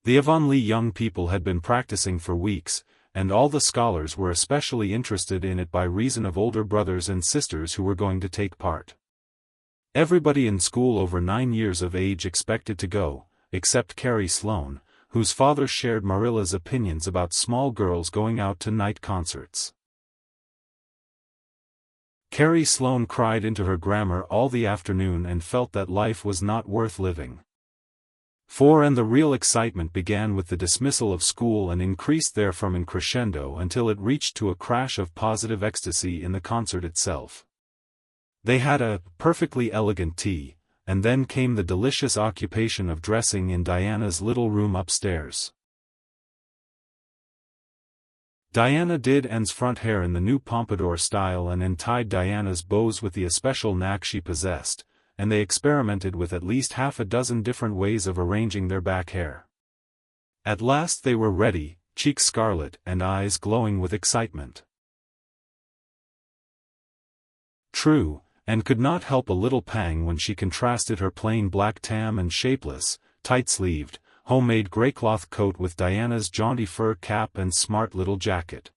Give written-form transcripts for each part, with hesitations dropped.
The Avonlea young people had been practicing for weeks, and all the scholars were especially interested in it by reason of older brothers and sisters who were going to take part. Everybody in school over 9 years of age expected to go, except Carrie Sloane, whose father shared Marilla's opinions about small girls going out to night concerts. Carrie Sloane cried into her grammar all the afternoon and felt that life was not worth living. And the real excitement began with the dismissal of school and increased therefrom in crescendo until it reached to a crash of positive ecstasy in the concert itself. They had a perfectly elegant tea, and then came the delicious occupation of dressing in Diana's little room upstairs. Diana did Anne's front hair in the new pompadour style and untied Diana's bows with the especial knack she possessed, and they experimented with at least half a dozen different ways of arranging their back hair. At last they were ready, cheeks scarlet and eyes glowing with excitement. True, Anne could not help a little pang when she contrasted her plain black tam and shapeless, tight-sleeved, homemade grey-cloth coat with Diana's jaunty fur cap and smart little jacket.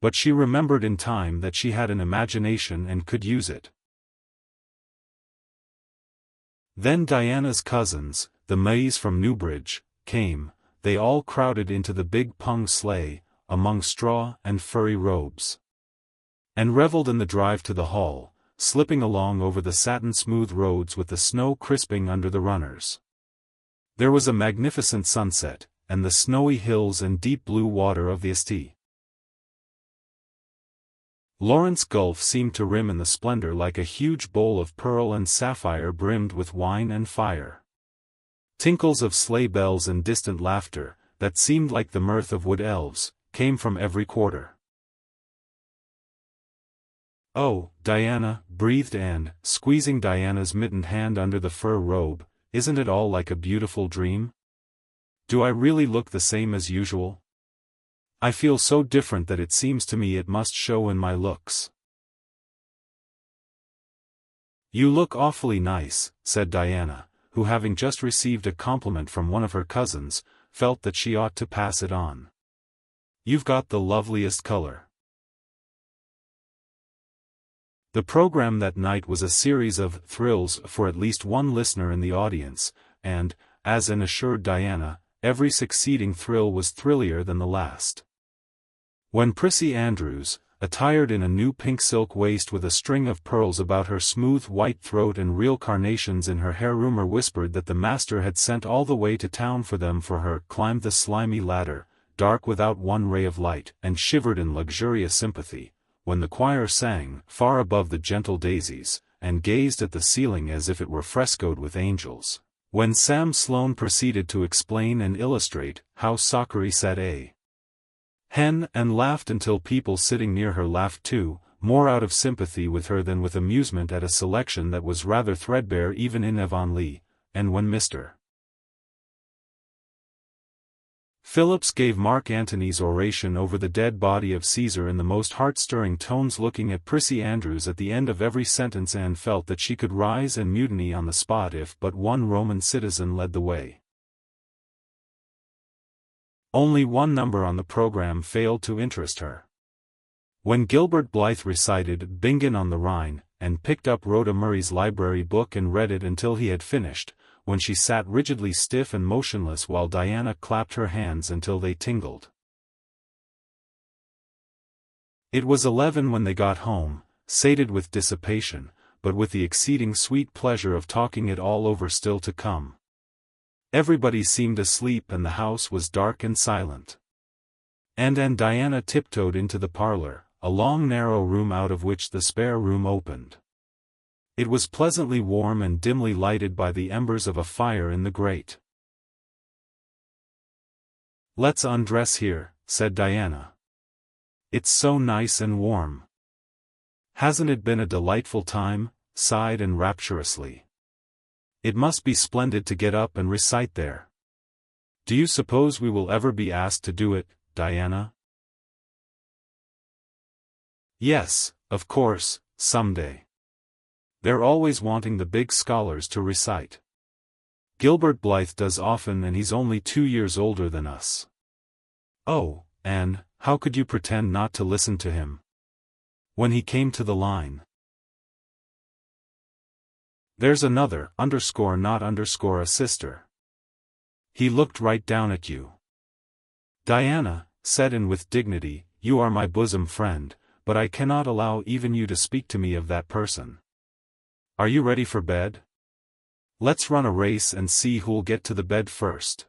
But she remembered in time that she had an imagination and could use it. Then Diana's cousins, the Mays from Newbridge, came. They all crowded into the big pung sleigh, among straw and furry robes, and reveled in the drive to the hall, slipping along over the satin-smooth roads with the snow crisping under the runners. There was a magnificent sunset, and the snowy hills and deep blue water of the St. Lawrence Gulf seemed to rim in the splendor like a huge bowl of pearl and sapphire brimmed with wine and fire. Tinkles of sleigh bells and distant laughter, that seemed like the mirth of wood elves, came from every quarter. "Oh, Diana," breathed Anne, squeezing Diana's mittened hand under the fur robe, "isn't it all like a beautiful dream? Do I really look the same as usual? I feel so different that it seems to me it must show in my looks." "You look awfully nice," said Diana, who having just received a compliment from one of her cousins, felt that she ought to pass it on. "You've got the loveliest color." The program that night was a series of thrills for at least one listener in the audience, and, as Anne assured Diana, every succeeding thrill was thrillier than the last. When Prissy Andrews, attired in a new pink silk waist with a string of pearls about her smooth white throat and real carnations in her hair, rumor whispered that the master had sent all the way to town for them for her, climbed the slimy ladder, dark without one ray of light, and shivered in luxurious sympathy, when the choir sang, far above the gentle daisies, and gazed at the ceiling as if it were frescoed with angels, when Sam Sloane proceeded to explain and illustrate how Zachary said a hen and laughed until people sitting near her laughed too, more out of sympathy with her than with amusement at a selection that was rather threadbare even in Avonlea, and when Mr. Phillips gave Mark Antony's oration over the dead body of Caesar in the most heart-stirring tones, looking at Prissy Andrews at the end of every sentence. Anne felt that she could rise and mutiny on the spot if but one Roman citizen led the way. Only one number on the program failed to interest her. When Gilbert Blythe recited Bingen on the Rhine, and picked up Rhoda Murray's library book and read it until he had finished, when she sat rigidly stiff and motionless while Diana clapped her hands until they tingled. It was 11 when they got home, sated with dissipation, but with the exceeding sweet pleasure of talking it all over still to come. Everybody seemed asleep and the house was dark and silent. And Diana tiptoed into the parlor, a long narrow room out of which the spare room opened. It was pleasantly warm and dimly lighted by the embers of a fire in the grate. "Let's undress here," said Diana. "It's so nice and warm." "Hasn't it been a delightful time?" sighed Anne rapturously. "It must be splendid to get up and recite there. Do you suppose we will ever be asked to do it, Diana?" "Yes, of course, someday. They're always wanting the big scholars to recite." Gilbert Blythe does often, and he's only 2 years older than us. Oh, Anne, how could you pretend not to listen to him? When he came to the line, "There's another, not a sister." He looked right down at you. "Diana," said Anne with dignity, "you are my bosom friend, but I cannot allow even you to speak to me of that person. Are you ready for bed? Let's run a race and see who'll get to the bed first."